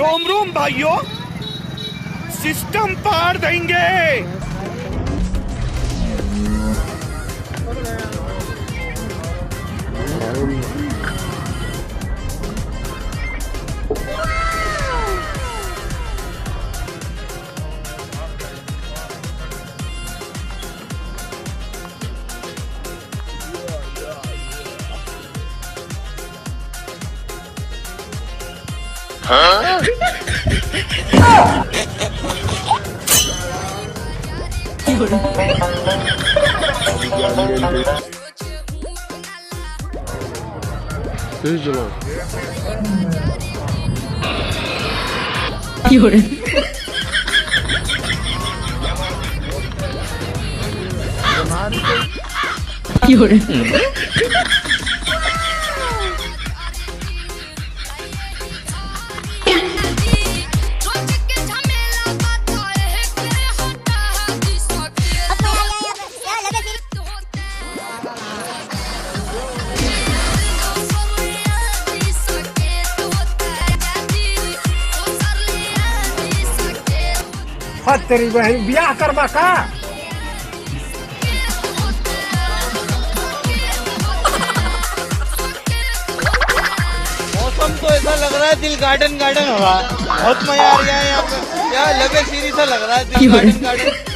रोम रोम भाइयों, सिस्टम पार देंगे। तेरी बहन ब्याह करवा का। मौसम तो ऐसा लग रहा है दिल गार्डन गार्डन हो रहा है, बहुत मजा आ रहा है यहाँ पे। क्या लगे सीरीज सा लग रहा है, दिल गार्डन गार्डन।